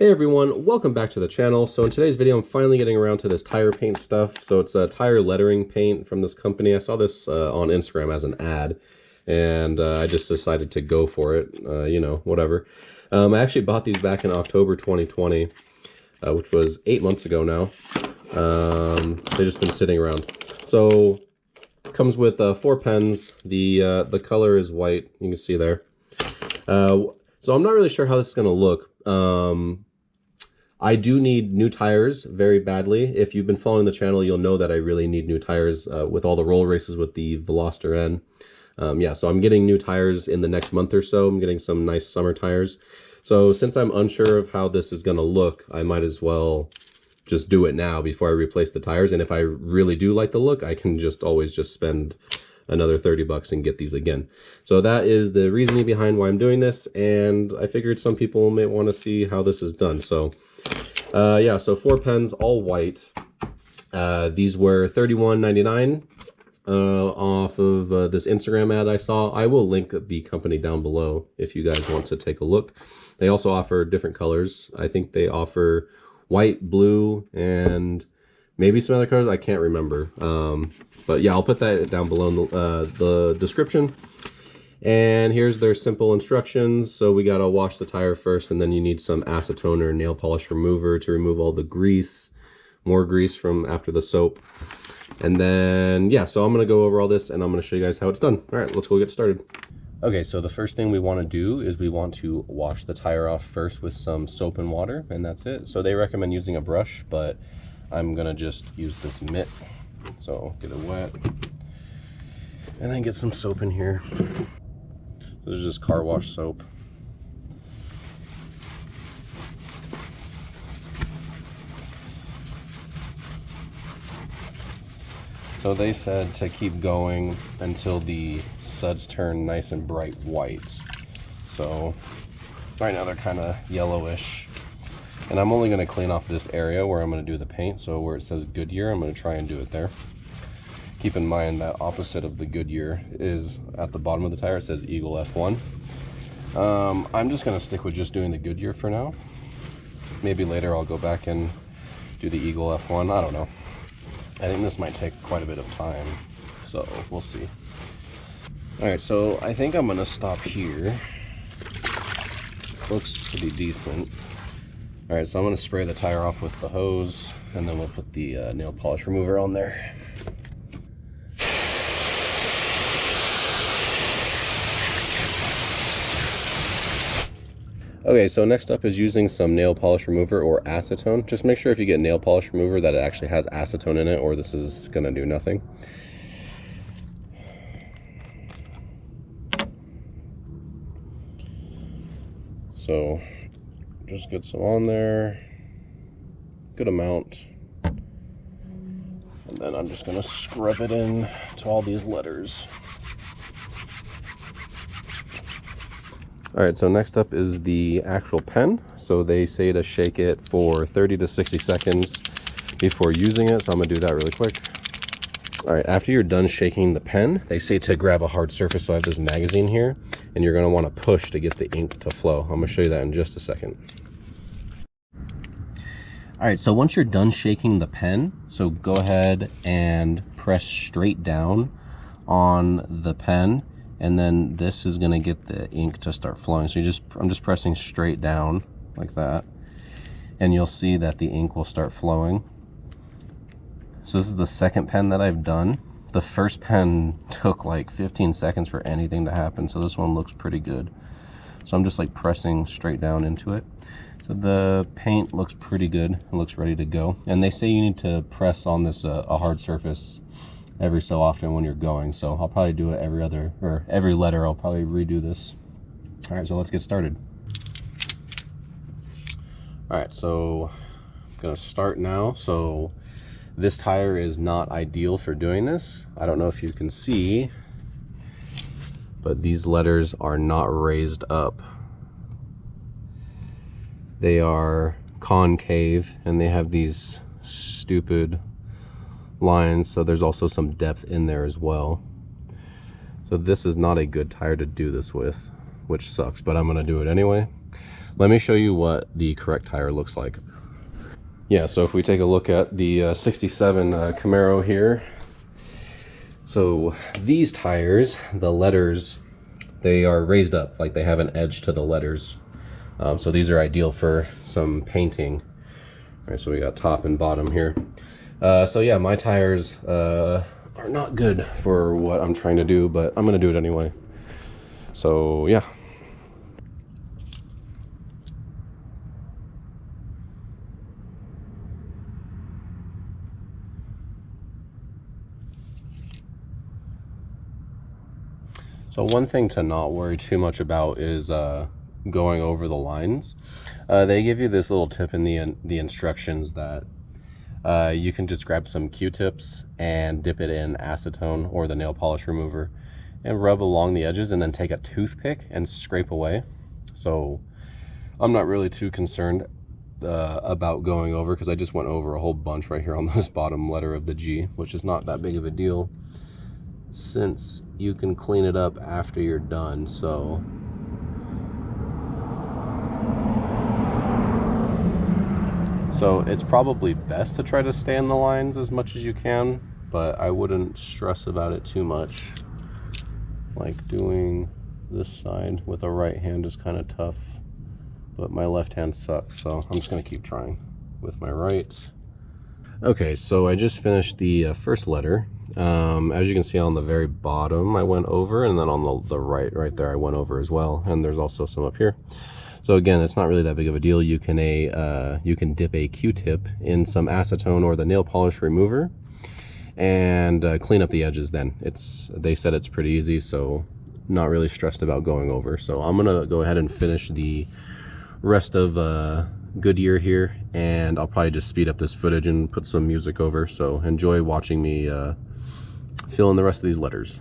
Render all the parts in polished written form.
Hey everyone, welcome back to the channel. So in today's video, I'm finally getting around to this tire paint stuff. So it's a tire lettering paint from this company. I saw this on Instagram as an ad, and I just decided to go for it, you know, whatever. I actually bought these back in October 2020, which was 8 months ago now. They've just been sitting around. So it comes with 4 pens. The color is white, you can see there. So I'm not really sure how this is going to look. I do need new tires very badly. If you've been following the channel, you'll know that I really need new tires with all the roll races with the Velossa N. Yeah, so I'm getting new tires in the next month or so. I'm getting some nice summer tires. So since I'm unsure of how this is going to look, I might as well just do it now before I replace the tires. And if I really do like the look, I can just always just spend another 30 bucks and get these again. So that is the reasoning behind why I'm doing this, and I figured some people may want to see how this is done. So yeah, so 4 pens, all white. These were $31.99 off of this Instagram ad I saw. I will link the company down below if you guys want to take a look. They also offer different colors. I think they offer white, blue, and maybe some other colors. I can't remember. But yeah, I'll put that down below in the description. And here's their simple instructions. So we gotta wash the tire first, and then you need some acetone or nail polish remover to remove all the grease, more grease from after the soap. And then, yeah, so I'm gonna go over all this and I'm gonna show you guys how it's done. All right, let's go get started. Okay, so the first thing we wanna do is we want to wash the tire off first with some soap and water, and that's it. So they recommend using a brush, but I'm gonna just use this mitt. So get it wet and then get some soap in here. This is just car wash soap. So they said to keep going until the suds turn nice and bright white. So right now they're kind of yellowish. And I'm only going to clean off this area where I'm going to do the paint. So where it says Goodyear, I'm going to try and do it there. Keep in mind that opposite of the Goodyear is at the bottom of the tire. It says Eagle F1. I'm just going to stick with just doing the Goodyear for now. Maybe later I'll go back and do the Eagle F1. I don't know. I think this might take quite a bit of time. So we'll see. Alright, so I think I'm going to stop here. Looks pretty decent. Alright, so I'm going to spray the tire off with the hose, and then we'll put the nail polish remover on there. Okay, so next up is using some nail polish remover or acetone. Just make sure if you get nail polish remover that it actually has acetone in it, or this is going to do nothing. So just get some on there, good amount, and then I'm just going to scrub it in to all these letters. Alright, so next up is the actual pen. So they say to shake it for 30 to 60 seconds before using it, so I'm going to do that really quick. Alright, after you're done shaking the pen, they say to grab a hard surface. So I have this magazine here, and you're going to want to push to get the ink to flow. I'm going to show you that in just a second. Alright, so once you're done shaking the pen, so go ahead and press straight down on the pen, and then this is going to get the ink to start flowing. So I'm just pressing straight down like that, and you'll see that the ink will start flowing. So this is the second pen that I've done. The first pen took like 15 seconds for anything to happen, so this one looks pretty good. So I'm just like pressing straight down into it. So the paint looks pretty good. It looks ready to go. And they say you need to press on this a hard surface every so often when you're going. So I'll probably do it every letter. I'll probably redo this. All right, so let's get started. All right, so I'm gonna start now. So this tire is not ideal for doing this. I don't know if you can see, but these letters are not raised up. They are concave, and they have these stupid lines, so there's also some depth in there as well. So this is not a good tire to do this with, which sucks, but I'm gonna do it anyway. let me show you what the correct tire looks like. Yeah, so if we take a look at the 67 Camaro here, so these tires, the letters, they are raised up, like they have an edge to the letters. So these are ideal for some painting. All right, so we got top and bottom here. So yeah, my tires are not good for what I'm trying to do, but I'm gonna do it anyway. So yeah. So one thing to not worry too much about is going over the lines. They give you this little tip in the instructions that you can just grab some Q-tips and dip it in acetone or the nail polish remover and rub along the edges, and then take a toothpick and scrape away. So I'm not really too concerned about going over, because I just went over a whole bunch right here on this bottom letter of the G, which is not that big of a deal since you can clean it up after you're done. So it's probably best to try to stay in the lines as much as you can, but I wouldn't stress about it too much. Like doing this side with a right hand is kind of tough, but my left hand sucks, so I'm just going to keep trying with my right. Okay, so I just finished the first letter. As you can see on the very bottom I went over, and then on the right there I went over as well, and there's also some up here. So again, it's not really that big of a deal. You can dip a Q-tip in some acetone or the nail polish remover and clean up the edges. Then they said it's pretty easy, so not really stressed about going over. So I'm gonna go ahead and finish the rest of Goodyear here, and I'll probably just speed up this footage and put some music over. So enjoy watching me fill in the rest of these letters.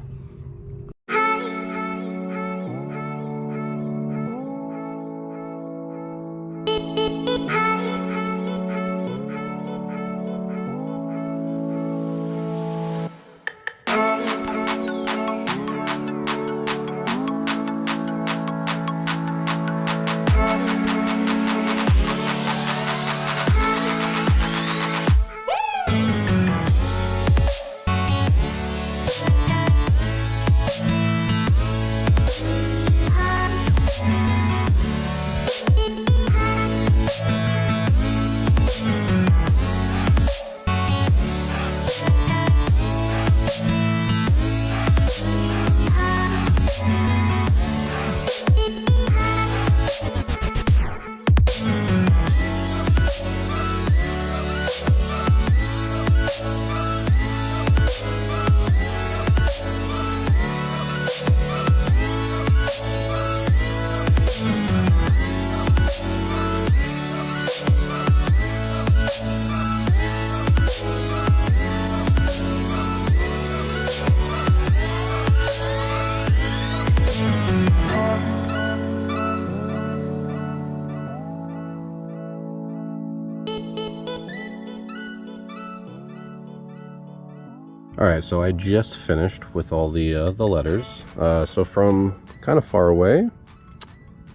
All right, so I just finished with all the letters. So from kind of far away,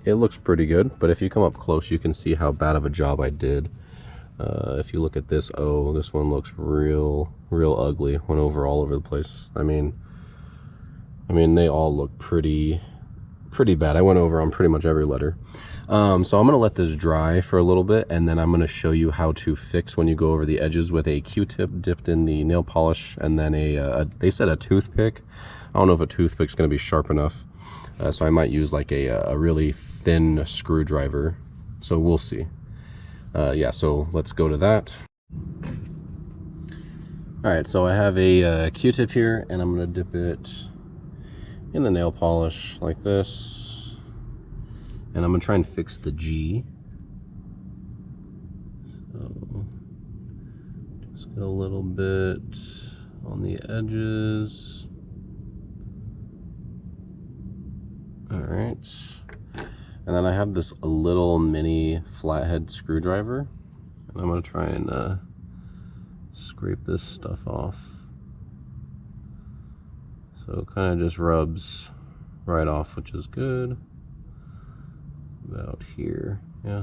it looks pretty good, but if you come up close, you can see how bad of a job I did. If you look at this O, this one looks real ugly. Went over all over the place. I mean, they all look pretty bad. I went over on pretty much every letter. So I'm gonna let this dry for a little bit, and then I'm gonna show you how to fix when you go over the edges with a Q-tip dipped in the nail polish, and then they said a toothpick. I don't know if a toothpick's gonna be sharp enough, so I might use like a really thin screwdriver. So we'll see. Yeah, so let's go to that. All right, so I have a Q-tip here, and I'm gonna dip it in the nail polish like this. And I'm gonna try and fix the G. So just get a little bit on the edges. All right. And then I have this little mini flathead screwdriver, and I'm gonna try and scrape this stuff off. So it kind of just rubs right off, which is good. About here. Yeah.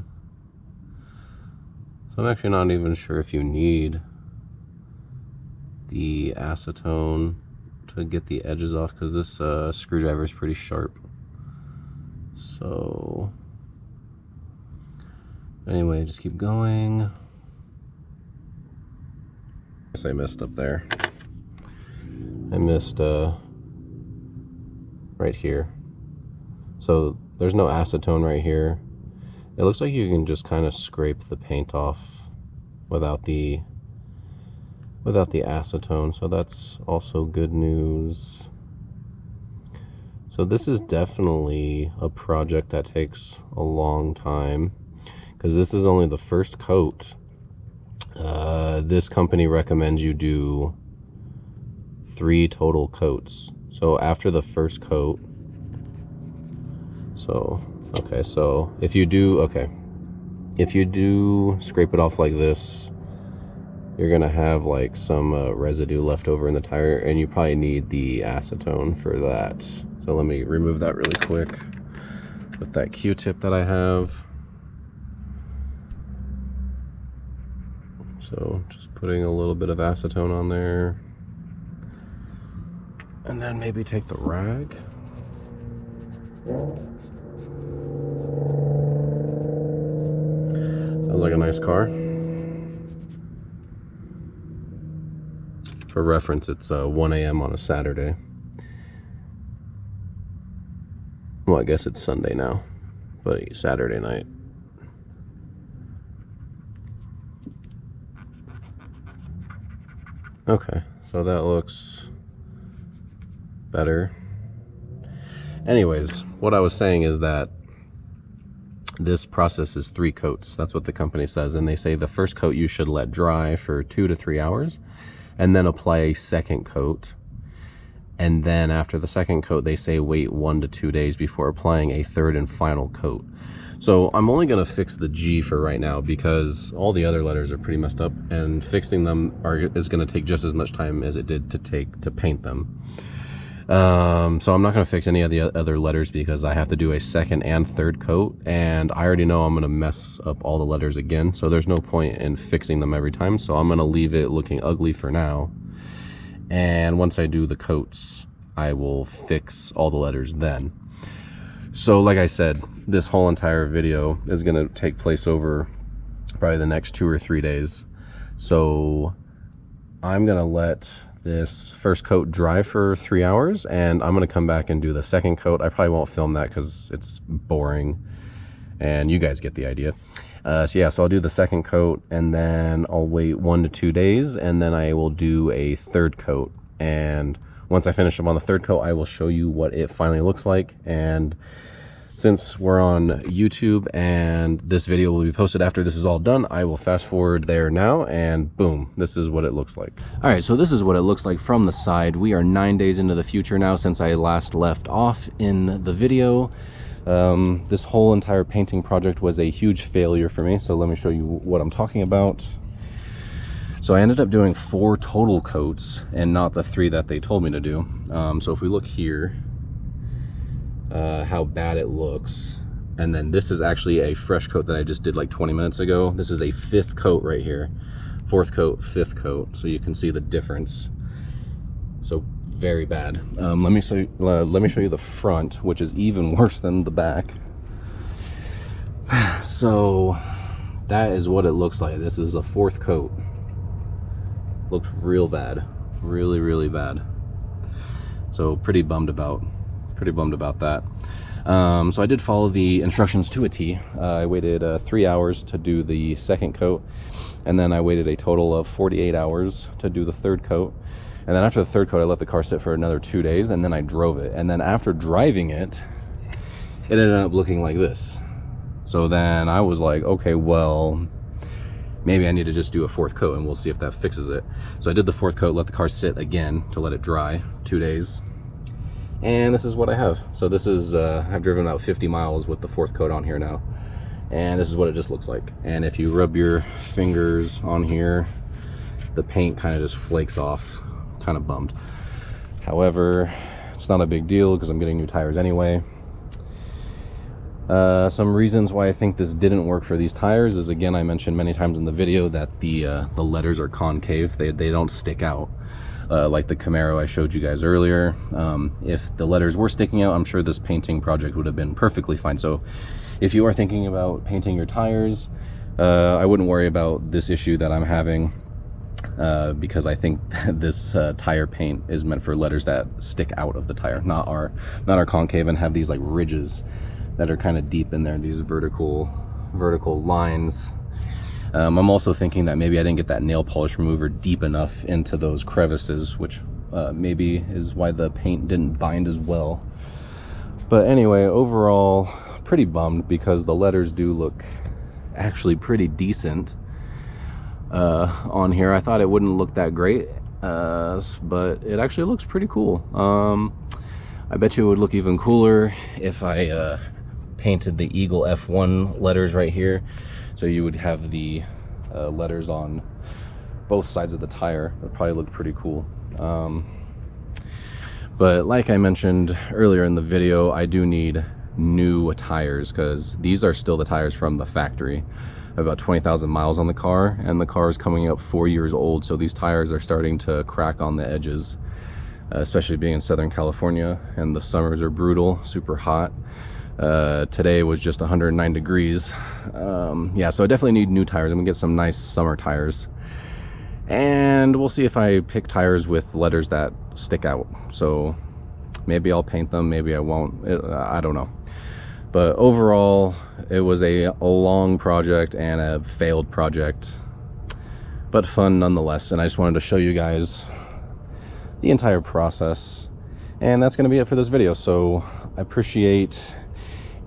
So I'm actually not even sure if you need the acetone to get the edges off, because this screwdriver is pretty sharp. So anyway, just keep going. I guess I missed up there. I missed right here. So there's no acetone right here. It looks like you can just kind of scrape the paint off without the acetone, so that's also good news. So this is definitely a project that takes a long time, because this is only the first coat. This company recommends you do 3 total coats. So after the first coat, so okay, so if you do scrape it off like this, you're gonna have like some residue left over in the tire, and you probably need the acetone for that. So let me remove that really quick with that Q-tip that I have. So just putting a little bit of acetone on there, and then maybe take the rag. Sounds like a nice car. For reference, it's 1 a.m. on a Saturday. Well, I guess it's Sunday now, but Saturday night. Okay, so that looks better. Anyways, what I was saying is that this process is 3 coats. That's what the company says, and they say the first coat you should let dry for 2 to 3 hours, and then apply a second coat. And then after the second coat, they say wait 1 to 2 days before applying a third and final coat. So I'm only gonna fix the G for right now, because all the other letters are pretty messed up, and fixing them is gonna take just as much time as it did to paint them. So I'm not gonna fix any of the other letters, because I have to do a second and third coat, and I already know I'm gonna mess up all the letters again, so there's no point in fixing them every time. So I'm gonna leave it looking ugly for now, and once I do the coats, I will fix all the letters then. So like I said, this whole entire video is gonna take place over probably the next 2 or 3 days. So I'm gonna let this first coat dry for 3 hours, and I'm gonna come back and do the second coat. I probably won't film that because it's boring, and you guys get the idea. So yeah, so I'll do the second coat, and then I'll wait 1 to 2 days, and then I will do a third coat. And once I finish them on the third coat, I will show you what it finally looks like. And since we're on YouTube and this video will be posted after this is all done, I will fast forward there now, and boom, this is what it looks like. All right, so this is what it looks like from the side. We are 9 days into the future now since I last left off in the video. This whole entire painting project was a huge failure for me, so let me show you what I'm talking about. So I ended up doing 4 total coats and not the 3 that they told me to do. So if we look here, how bad it looks, and then this is actually a fresh coat that I just did like 20 minutes ago. This is a 5th coat right here, 4th coat, 5th coat, so you can see the difference. So very bad. Let me show you the front, which is even worse than the back. So that is what it looks like. This is a 4th coat. Looks real bad, really bad. So pretty bummed about that. So I did follow the instructions to a T. I waited 3 hours to do the second coat, and then I waited a total of 48 hours to do the third coat. And then after the third coat, I let the car sit for another 2 days, and then I drove it. And then after driving it, it ended up looking like this. So then I was like, okay, well, maybe I need to just do a 4th coat, and we'll see if that fixes it. So I did the 4th coat, let the car sit again to let it dry, 2 days. And this is what I have. So this is, I've driven about 50 miles with the 4th coat on here now. And this is what it just looks like. And if you rub your fingers on here, the paint kind of just flakes off. Kind of bummed. However, it's not a big deal because I'm getting new tires anyway. Some reasons why I think this didn't work for these tires is, again, I mentioned many times in the video that the letters are concave. They don't stick out like the Camaro I showed you guys earlier. If the letters were sticking out, I'm sure this painting project would have been perfectly fine. So if you are thinking about painting your tires, I wouldn't worry about this issue that I'm having, because I think this tire paint is meant for letters that stick out of the tire, not our concave and have these like ridges that are kind of deep in there, these vertical lines. I'm also thinking that maybe I didn't get that nail polish remover deep enough into those crevices, which maybe is why the paint didn't bind as well. But anyway, overall, pretty bummed because the letters do look actually pretty decent on here. I thought it wouldn't look that great, but it actually looks pretty cool. I bet you it would look even cooler if I painted the Eagle F1 letters right here, so you would have the letters on both sides of the tire. That probably look pretty cool. But like I mentioned earlier in the video, I do need new tires because these are still the tires from the factory. I have about 20,000 miles on the car, and the car is coming up 4 years old, so these tires are starting to crack on the edges, especially being in Southern California, and the summers are brutal, super hot. Today was just 109 degrees. Yeah, so I definitely need new tires. I'm gonna get some nice summer tires, and we'll see if I pick tires with letters that stick out. So maybe I'll paint them, maybe I won't. I don't know. But overall, it was a long project and a failed project, but fun nonetheless. And I just wanted to show you guys the entire process, and that's going to be it for this video. So I appreciate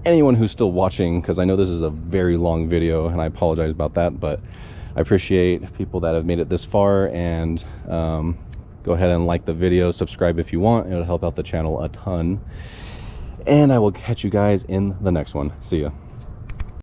anyone who's still watching, because I know this is a very long video and I apologize about that, but I appreciate people that have made it this far. And go ahead and like the video, subscribe if you want. It'll help out the channel a ton, and I will catch you guys in the next one. See ya.